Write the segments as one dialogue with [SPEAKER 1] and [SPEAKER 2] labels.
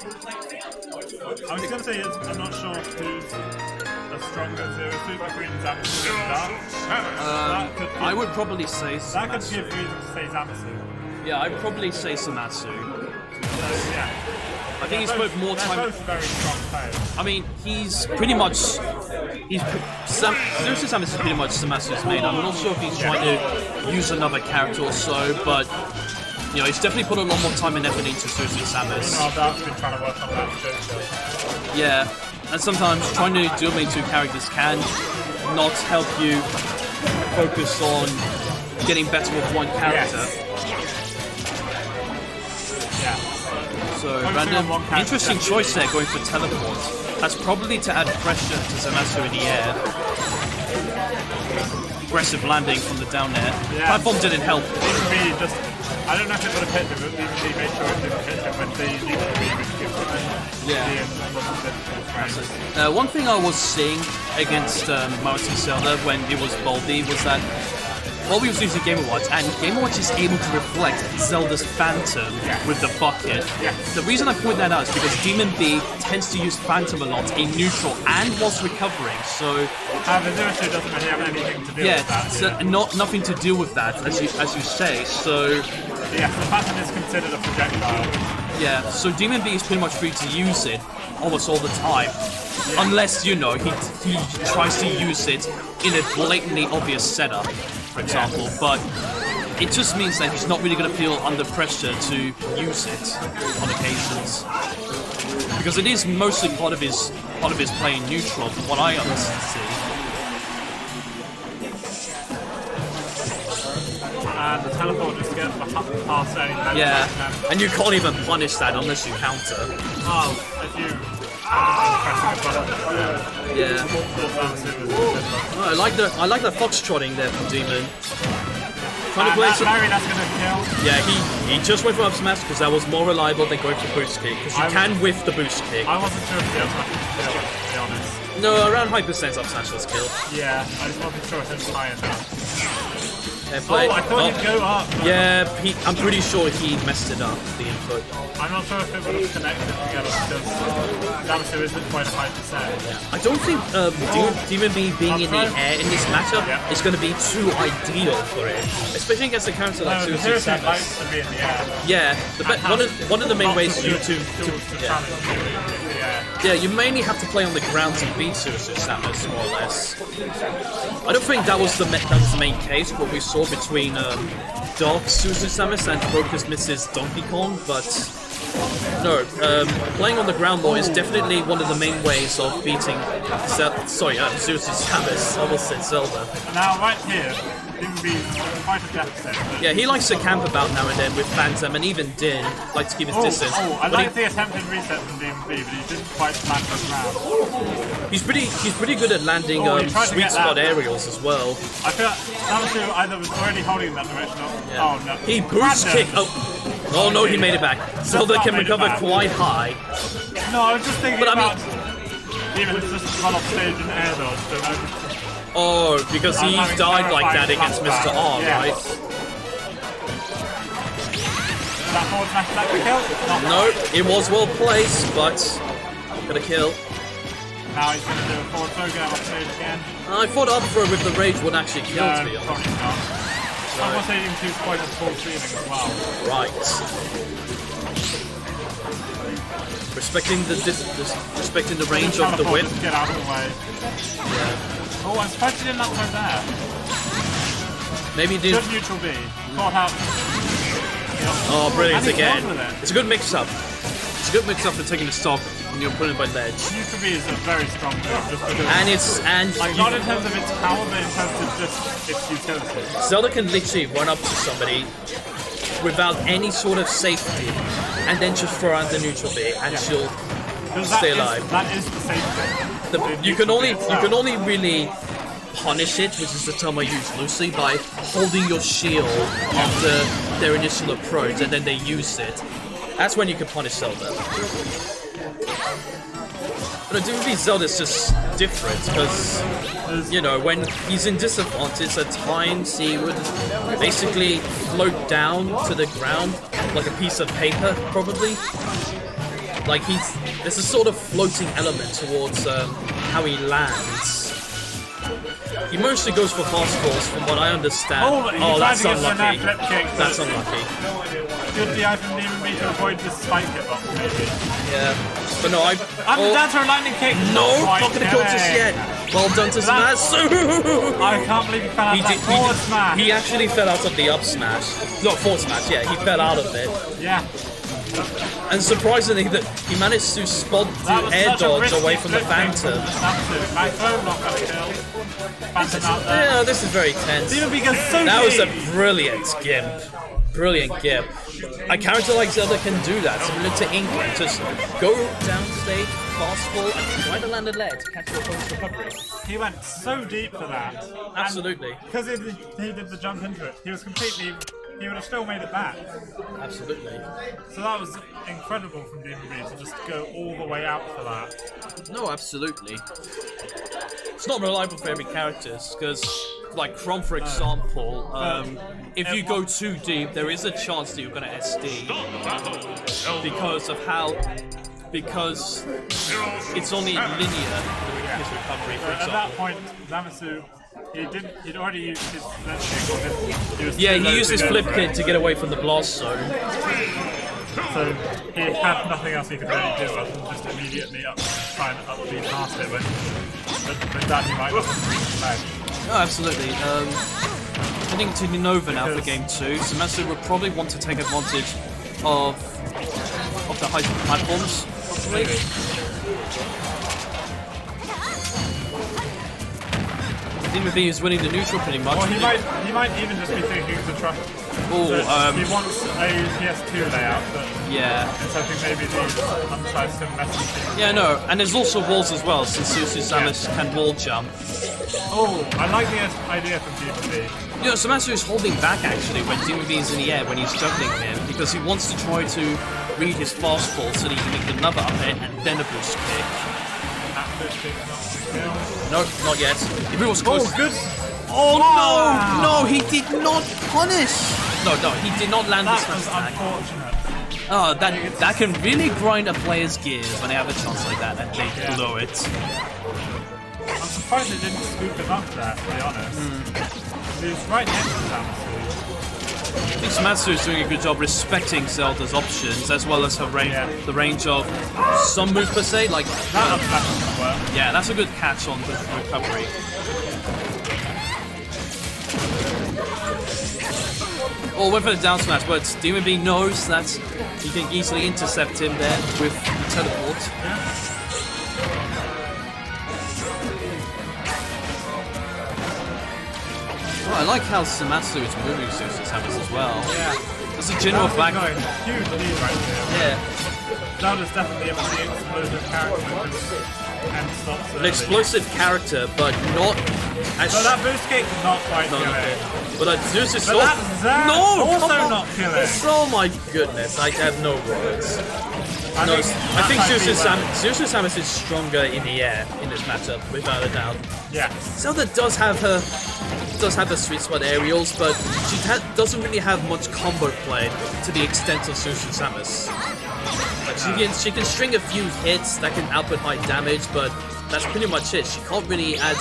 [SPEAKER 1] I was going to say, I'm not sure who's a stronger Zero-Suit, like reading Zamasu and
[SPEAKER 2] I would probably say
[SPEAKER 1] that could
[SPEAKER 2] Zamasu.
[SPEAKER 1] give reason to say Zamasu.
[SPEAKER 2] Yeah, I'd probably say Samatsu.
[SPEAKER 1] So, yeah.
[SPEAKER 2] I think he's put more
[SPEAKER 1] They're
[SPEAKER 2] time.
[SPEAKER 1] both very strong players.
[SPEAKER 2] I mean, he's pretty much. Zero-Suit Samus is pretty much Samatsu's main. I'm not sure if he's trying to use another character or so, but you know, he's definitely put a lot more time and effort into Zero-Suit Samus.
[SPEAKER 1] Dark's been trying to work on that too.
[SPEAKER 2] Yeah, and sometimes trying to dual main two characters can not help you focus on getting better with one character.
[SPEAKER 1] Yeah.
[SPEAKER 2] So, random, interesting choice there going for teleport. That's probably to add pressure to Zamasu in the air. Aggressive landing from the down air.
[SPEAKER 1] Yeah.
[SPEAKER 2] Platform didn't help.
[SPEAKER 1] DB just, I don't know if it would have hit him, but DB made sure it didn't hit him when the DB was given.
[SPEAKER 2] Yeah. One thing I was seeing against Maruti Zelda when it was Baldy was that Baldy was using Game & Watch, and Game & Watch is able to reflect Zelda's Phantom with the bucket. The reason I point that out is because Demon B tends to use Phantom a lot in neutral and whilst recovering, so...
[SPEAKER 1] the Zero-Suit doesn't really have anything to do with that.
[SPEAKER 2] So nothing to do with that, as you say, so...
[SPEAKER 1] Yeah, the Phantom is considered a projectile.
[SPEAKER 2] Yeah, so Demon B is pretty much free to use it almost all the time. Unless, you know, he tries to use it in a blatantly obvious setup, for example, but it just means that he's not really going to feel under pressure to use it on occasions. Because it is mostly part of his play in neutral, from what I understand.
[SPEAKER 1] And the teleport just gets past any level.
[SPEAKER 2] Yeah, and you can't even punish that unless you counter.
[SPEAKER 1] Oh, if you pressing a button.
[SPEAKER 2] Yeah. Oh, I like the foxtrotting there from Demon. Trying to play some.
[SPEAKER 1] That's gonna kill.
[SPEAKER 2] Yeah, he just went for up smash because that was more reliable than going for boost kick. Because you can whiff the boost kick.
[SPEAKER 1] I wasn't sure if the up smash was kill, to be honest.
[SPEAKER 2] No, around high percent up smash was killed.
[SPEAKER 1] Yeah, I just wasn't sure if it was high enough.
[SPEAKER 2] Play.
[SPEAKER 1] Oh, I thought he'd go up.
[SPEAKER 2] Yeah, I'm pretty sure he messed it up, the input.
[SPEAKER 1] I'm not sure if it would have connected together because Zamasu isn't quite a high percent.
[SPEAKER 2] I don't think Demon B being in the air in this matchup is going to be too ideal for it, especially against a character like Zero-Suit Samus.
[SPEAKER 1] Likes to be in the air.
[SPEAKER 2] Yeah, one of the main ways you you mainly have to play on the ground to beat Zero-Suit Samus, more or less. I don't think that was the main case, what we saw between Dark Zero-Suit Samus and Focus Mrs. Donkey Kong, but no, playing on the ground more is definitely one of the main ways of beating Zero-Suit Samus. I almost said Zelda.
[SPEAKER 1] Now, right here, Demon B is quite a deficit.
[SPEAKER 2] Yeah, he likes to camp about now and then with Phantom, and even Din likes to keep his distance.
[SPEAKER 1] I like the attempted reset from Demon B, but he didn't quite land the ground.
[SPEAKER 2] He's pretty good at landing sweet spot aerials as well.
[SPEAKER 1] I feel like Zamasu either was already holding in that direction or...
[SPEAKER 2] Yeah.
[SPEAKER 1] Oh, no.
[SPEAKER 2] He boost kick... Oh no, he made it back. Zelda can recover quite high.
[SPEAKER 1] No, I was just thinking
[SPEAKER 2] but
[SPEAKER 1] about... Even just run off stage and air dodge, so
[SPEAKER 2] oh, because he died like that against Mr. R, right?
[SPEAKER 1] That forward smash, that could kill?
[SPEAKER 2] No, it was well placed, but gonna kill.
[SPEAKER 1] Now he's gonna do a forward throw, get off stage again.
[SPEAKER 2] I thought up throw with the rage would actually kill, to be honest.
[SPEAKER 1] Probably not. I was saying he was quite a full ceiling as well.
[SPEAKER 2] Right. Respecting the range of the whip.
[SPEAKER 1] Get out of the way.
[SPEAKER 2] Yeah.
[SPEAKER 1] Oh, I'm surprised he didn't up throw there.
[SPEAKER 2] Maybe did.
[SPEAKER 1] Good neutral B. Caught out.
[SPEAKER 2] Oh, brilliant again.
[SPEAKER 1] It.
[SPEAKER 2] It's a good mix-up. It's a good mix-up for taking the stock when you're putting by ledge.
[SPEAKER 1] Neutral B is a very strong move, just because
[SPEAKER 2] like
[SPEAKER 1] not in terms of its power, but in terms of just its utility.
[SPEAKER 2] Zelda can literally run up to somebody without any sort of safety, and then just throw out the neutral B, and she'll stay alive.
[SPEAKER 1] That is the safety.
[SPEAKER 2] You can only really punish it, which is the term I use loosely, by holding your shield after their initial approach, and then they use it. That's when you can punish Zelda. But DMV Zelda is just different because, you know, when he's in disadvantage, at times he would basically float down to the ground like a piece of paper, probably. Like there's a sort of floating element towards how he lands. He mostly goes for fast falls, from what I understand.
[SPEAKER 1] Oh,
[SPEAKER 2] that's
[SPEAKER 1] trying to get
[SPEAKER 2] unlucky.
[SPEAKER 1] flip kick.
[SPEAKER 2] That's unlucky.
[SPEAKER 1] Good DI from Demon B to avoid the spike hitbox, maybe.
[SPEAKER 2] Yeah, but no,
[SPEAKER 1] Down to a lightning kick.
[SPEAKER 2] No, not gonna kill just yet. Well done to Zamasu.
[SPEAKER 1] I can't believe he fell out of that forward smash.
[SPEAKER 2] He actually fell out of the up smash. Not forward smash, yeah, he fell out of it.
[SPEAKER 1] Yeah.
[SPEAKER 2] And surprisingly, that he managed to spot the air dodge away from the Phantom.
[SPEAKER 1] My phone not gonna kill. Phantom out there.
[SPEAKER 2] Yeah, this is very tense.
[SPEAKER 1] Demon B goes so
[SPEAKER 2] That was a
[SPEAKER 1] deep.
[SPEAKER 2] brilliant gimp. Brilliant gimp. A character like Zelda can do that, similar to Inkling. Just go down stage, fast fall, and try to land a ledge to catch your opponent's recovery.
[SPEAKER 1] He went so deep for that.
[SPEAKER 2] Absolutely.
[SPEAKER 1] Because he did the jump into it. He would have still made it back.
[SPEAKER 2] Absolutely.
[SPEAKER 1] So that was incredible from Demon B to just go all the way out for that.
[SPEAKER 2] No, absolutely. It's not reliable for every character, because, like Chrom, for example, if you go too deep, there is a chance that you're going to SD because it's only linear his recovery, for
[SPEAKER 1] At
[SPEAKER 2] example.
[SPEAKER 1] that point, Zamasu, he'd already used his flip kick.
[SPEAKER 2] Yeah, he used his flip kick to get away from the blast zone.
[SPEAKER 1] So he had nothing else he could really do other than just immediately try and upbeat past it. With that, he might not have
[SPEAKER 2] No, absolutely. Heading to Nova now for game 2. Zamasu will probably want to take advantage of the high platforms, possibly. Demon B is winning the neutral pretty much.
[SPEAKER 1] Or he might even just be thinking to try. He wants a PS2 layout, but
[SPEAKER 2] Yeah.
[SPEAKER 1] so I think maybe the tries to mess.
[SPEAKER 2] Yeah, no, and there's also walls as well, since ZamasuZSS can wall jump.
[SPEAKER 1] Oh, I like the idea from Demon B.
[SPEAKER 2] You know, Zamasu is holding back actually when Demon B is in the air when he's juggling him, because he wants to try to read his fast fall so that he can make another up air and then a boost kick.
[SPEAKER 1] That boost kick not to kill.
[SPEAKER 2] No, not yet. If it was close.
[SPEAKER 1] Oh, good.
[SPEAKER 2] Oh
[SPEAKER 1] Wow.
[SPEAKER 2] no! No, he did not punish! No, he did not land the
[SPEAKER 1] That
[SPEAKER 2] smash
[SPEAKER 1] was
[SPEAKER 2] attack.
[SPEAKER 1] unfortunate.
[SPEAKER 2] Oh, that can really grind a player's gears when they have a chance like that and they blow it.
[SPEAKER 1] I'm surprised they didn't scoop him up there, to be honest. He was right next to Zamasu.
[SPEAKER 2] I think Zamasu is doing a good job respecting Zelda's options as well as her the range of some moves per se, like
[SPEAKER 1] That up smash doesn't work.
[SPEAKER 2] yeah, that's a good catch on the recovery. Or went for the down smash, but Demon B knows that he can easily intercept him there with the teleport. Oh, I like how Zamasu is moving ZamasuZSS as well.
[SPEAKER 1] Yeah.
[SPEAKER 2] There's a general
[SPEAKER 1] Zamasu's
[SPEAKER 2] back.
[SPEAKER 1] going huge lead right there.
[SPEAKER 2] Yeah,
[SPEAKER 1] Zelda's definitely a pretty explosive character and stops
[SPEAKER 2] an explosive character, but not as.
[SPEAKER 1] So that boost kick not quite
[SPEAKER 2] No,
[SPEAKER 1] killing.
[SPEAKER 2] okay. But Zeus is
[SPEAKER 1] But that's
[SPEAKER 2] no,
[SPEAKER 1] also
[SPEAKER 2] come on.
[SPEAKER 1] not killing.
[SPEAKER 2] Oh my goodness, I have no words. No, I think ZamasuZSS is stronger in the air in this matchup, without a doubt.
[SPEAKER 1] Yeah.
[SPEAKER 2] Zelda does have her sweet spot aerials, but she doesn't really have much combo play to the extent of ZamasuZSS. Like she can string a few hits that can output high damage, but that's pretty much it. She can't really add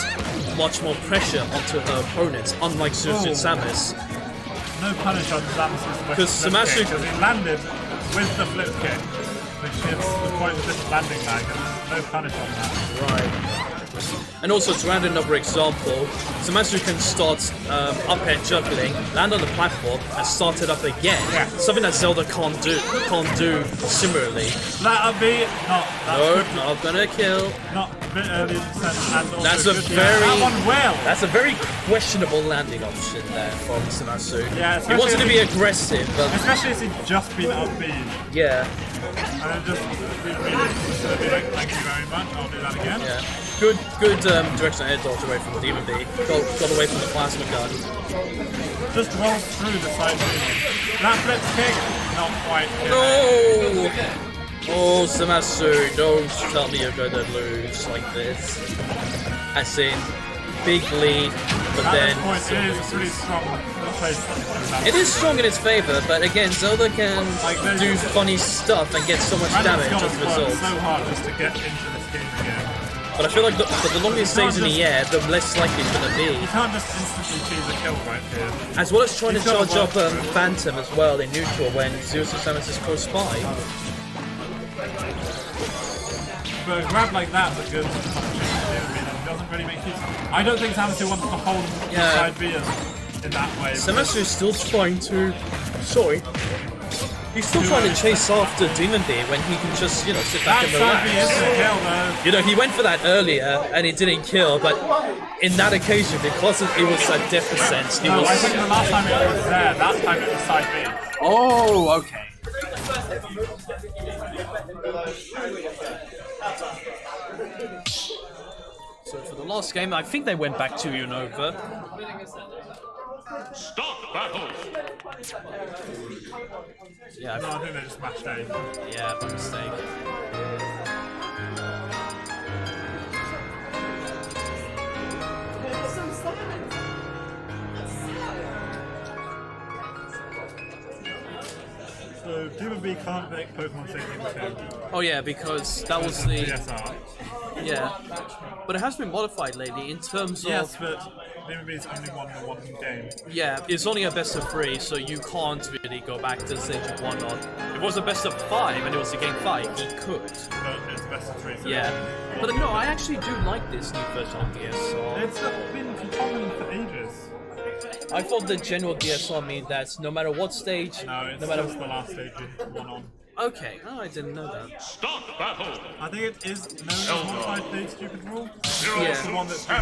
[SPEAKER 2] much more pressure onto her opponents, unlike ZamasuZSS.
[SPEAKER 1] No punish on Zamasu
[SPEAKER 2] Because Zamasu
[SPEAKER 1] because he landed with the flip kick, which gives the point of this landing lag, and no punish on that.
[SPEAKER 2] Right. And also, to add another example, Zamasu can start up air juggling, land on the platform, and start it up again.
[SPEAKER 1] Yeah.
[SPEAKER 2] Something that Zelda can't do similarly.
[SPEAKER 1] That up B,
[SPEAKER 2] Not gonna kill.
[SPEAKER 1] not a bit early, and also
[SPEAKER 2] That's a
[SPEAKER 1] good.
[SPEAKER 2] very
[SPEAKER 1] That one well.
[SPEAKER 2] That's a very questionable landing option there from Zamasu.
[SPEAKER 1] Yeah,
[SPEAKER 2] He wanted to be aggressive, but
[SPEAKER 1] Especially as he'd just been up B.
[SPEAKER 2] yeah.
[SPEAKER 1] And then just be like, thank you very much, I'll do that again.
[SPEAKER 2] Yeah. Good direction air dodge away from the Demon B. Got away from the plasma gun.
[SPEAKER 1] Just roll through the side B. That flip kick, not quite.
[SPEAKER 2] No! Oh, Zamasu, don't tell me you're gonna lose like this. As in, big lead, but
[SPEAKER 1] At
[SPEAKER 2] then
[SPEAKER 1] this point, it is pretty strong.
[SPEAKER 2] it is strong in its favor. But again, Zelda can do funny stuff and get so much damage as a result.
[SPEAKER 1] It's so hard just to get into this game again.
[SPEAKER 2] But I feel like the longer it stays in the air, the less likely it's gonna be.
[SPEAKER 1] You can't just instantly choose a kill right here.
[SPEAKER 2] As well as trying to charge up Phantom as well in neutral when ZamasuZSS is close by.
[SPEAKER 1] But a grab like that's a good opportunity. It doesn't really make use. I don't think Samus wants to hold side B in that way.
[SPEAKER 2] Samus is still trying to. Sorry. He's still trying to chase after Demon B when he can just, you know, sit back and relax. You know, he went for that earlier and it didn't kill, but in that occasion, because it was a deficit, it was.
[SPEAKER 1] I think the last time it was there, that time it was side B.
[SPEAKER 2] Oh, okay. So for the last game, I think they went back to Unova.
[SPEAKER 3] Stop battle!
[SPEAKER 2] Yeah,
[SPEAKER 1] No, I think they just mashed A.
[SPEAKER 2] yeah, by mistake.
[SPEAKER 1] So Demon B can't make Pokemon Stadium 2.
[SPEAKER 2] Oh yeah, because that was the
[SPEAKER 1] DSR.
[SPEAKER 2] yeah, but it has been modified lately in terms of
[SPEAKER 1] Yes, but Demon B's only won the one game.
[SPEAKER 2] yeah, it's only a best of 3, so you can't really go back to stage 1 or if it was a best of 5 and it was a game 5, he could.
[SPEAKER 1] But it's best of 3. So
[SPEAKER 2] Yeah, but no, I actually do like this new version of DSR.
[SPEAKER 1] It's been common for ages.
[SPEAKER 2] I thought the general DSR mean that no matter what stage,
[SPEAKER 1] No, it's
[SPEAKER 2] no matter
[SPEAKER 1] just the last stage you won on.
[SPEAKER 2] okay, oh, I didn't know that.
[SPEAKER 3] Stop battle!
[SPEAKER 1] I think it is known as modified stage stupid rule.
[SPEAKER 2] Yeah.
[SPEAKER 1] It's the one that's been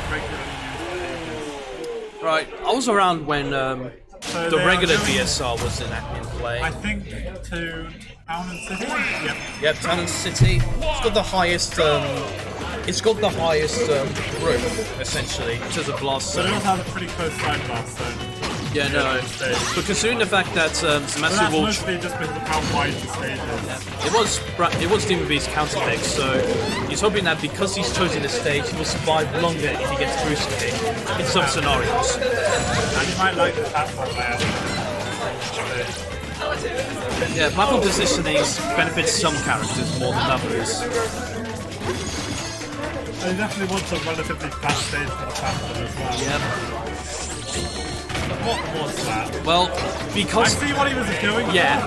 [SPEAKER 1] regularly used for ages.
[SPEAKER 2] Right, I was around when
[SPEAKER 1] So
[SPEAKER 2] the
[SPEAKER 1] they are
[SPEAKER 2] regular
[SPEAKER 1] doing-
[SPEAKER 2] DSR was in play.
[SPEAKER 1] I think to Town and City. Yep.
[SPEAKER 2] Yep, Town and City. It's got the highest. It's got the highest roof, essentially, which is a blast
[SPEAKER 1] But it
[SPEAKER 2] zone.
[SPEAKER 1] also has a pretty close side blast, so
[SPEAKER 2] Yeah, no. But considering the fact that
[SPEAKER 1] but
[SPEAKER 2] Zamasu
[SPEAKER 1] that's
[SPEAKER 2] will,
[SPEAKER 1] mostly just because of how wide the stage is.
[SPEAKER 2] it was Demon B's counter pick, so he's hoping that because he's chosen the stage, he will survive longer if he gets boost kick in some scenarios.
[SPEAKER 1] And you might like the platform layout.
[SPEAKER 2] Yeah, platform positioning benefits some characters more than others.
[SPEAKER 1] So you definitely want a relatively flat stage for the platform as well.
[SPEAKER 2] Yep.
[SPEAKER 1] But what was that?
[SPEAKER 2] Well,
[SPEAKER 1] I
[SPEAKER 2] because
[SPEAKER 1] see what he was doing.
[SPEAKER 2] yeah.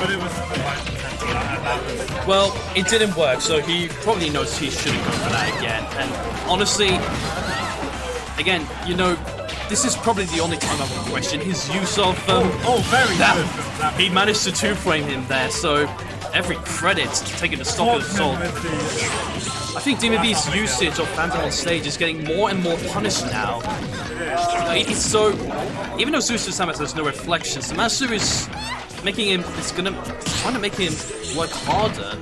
[SPEAKER 1] But it was quite intense, and that was.
[SPEAKER 2] Well, it didn't work, so he probably knows he shouldn't go for that again. And honestly, again, you know, this is probably the only time I would question his use of
[SPEAKER 1] Very
[SPEAKER 2] that.
[SPEAKER 1] good from Zamus.
[SPEAKER 2] He managed to two-frame him there, so every credit taken the stock of his soul. I think Demon B's usage of Phantom on stage is getting more and more punished now. It's so, even though ZamasuZSS has no reflection, Zamasu is making him, trying to make him work harder.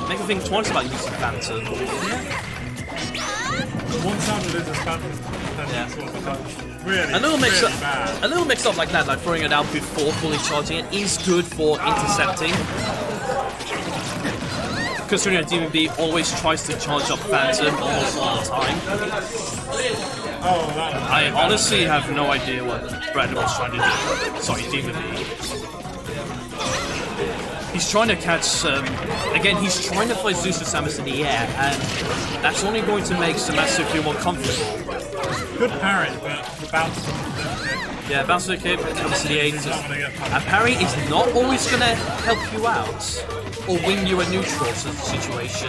[SPEAKER 2] Make him think twice about using Phantom.
[SPEAKER 1] One time it is a Phantom, then it sort of becomes really,
[SPEAKER 2] A little mix
[SPEAKER 1] really
[SPEAKER 2] up,
[SPEAKER 1] bad.
[SPEAKER 2] a little mix up like that, like throwing it out before fully charging it, is good for intercepting. Considering that Demon B always tries to charge up Phantom almost all the time.
[SPEAKER 1] Oh, that was
[SPEAKER 2] I honestly have no idea what Brandon was trying to do. Sorry, Demon B. He's trying to catch, again, he's trying to fight Zeus and Samus in the air, and that's only going to make Zamasu feel more comfortable.
[SPEAKER 1] good parry, but the bounce.
[SPEAKER 2] Yeah, bounce to the kick, comes to the 8.
[SPEAKER 1] He's not gonna get punished.
[SPEAKER 2] A parry is not always going to help you out, or win you a neutral situation.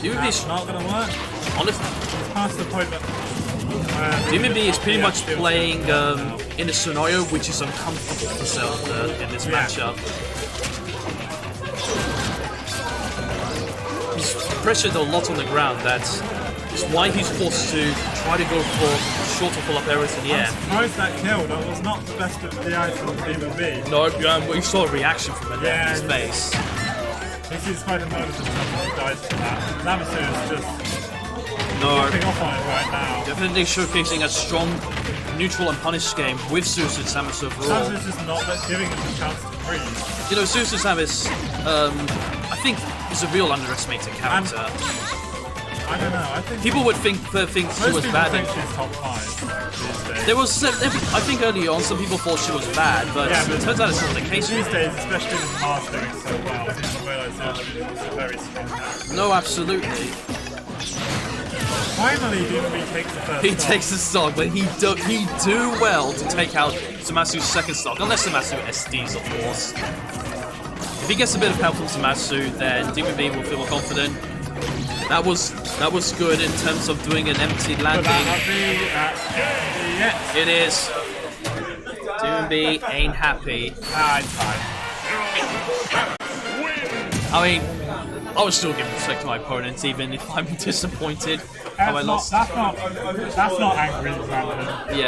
[SPEAKER 2] Demon B is,
[SPEAKER 1] It's not gonna work.
[SPEAKER 2] honestly,
[SPEAKER 1] Past the point that.
[SPEAKER 2] Demon B is pretty much playing in a scenario which is uncomfortable for Zelda in this matchup. He's pressured a lot on the ground, that's why he's forced to try to go for shorter pull-up areas in the air.
[SPEAKER 1] Surprised that kill. That was not the best of the eye from Demon B.
[SPEAKER 2] No, we saw a reaction from it
[SPEAKER 1] Yeah,
[SPEAKER 2] in his face.
[SPEAKER 1] He seems quite annoyed with himself when he dies for that. Zamasu is just
[SPEAKER 2] No,
[SPEAKER 1] popping off on it right now.
[SPEAKER 2] definitely showcasing a strong neutral and punish game with Samus overall.
[SPEAKER 1] Samus is just not giving him the chance to breathe.
[SPEAKER 2] You know, Samus, I think, is a real underestimated character.
[SPEAKER 1] I don't know. I think
[SPEAKER 2] people would think she was bad.
[SPEAKER 1] Most people think she's top 5 these days.
[SPEAKER 2] There was, I think early on, some people thought she was bad, but it turns out it's not the case.
[SPEAKER 1] These days, especially with Mars doing so well, people realise Zelda is a very strong character.
[SPEAKER 2] No, absolutely.
[SPEAKER 1] Finally, Demon B takes the first
[SPEAKER 2] He
[SPEAKER 1] stock.
[SPEAKER 2] takes the stock, but he do well to take out Zamasu's second stock, unless ZamasuZSS, of course. If he gets a bit of help from Zamasu, then Demon B will feel more confident. That was good in terms of doing an empty landing.
[SPEAKER 1] Yes.
[SPEAKER 2] It is. Demon B ain't happy.
[SPEAKER 1] It's fine.
[SPEAKER 2] I mean, I would still give respect to my opponent, even if I'm disappointed how I lost.
[SPEAKER 1] That's not angry, Brandon.
[SPEAKER 2] Yeah.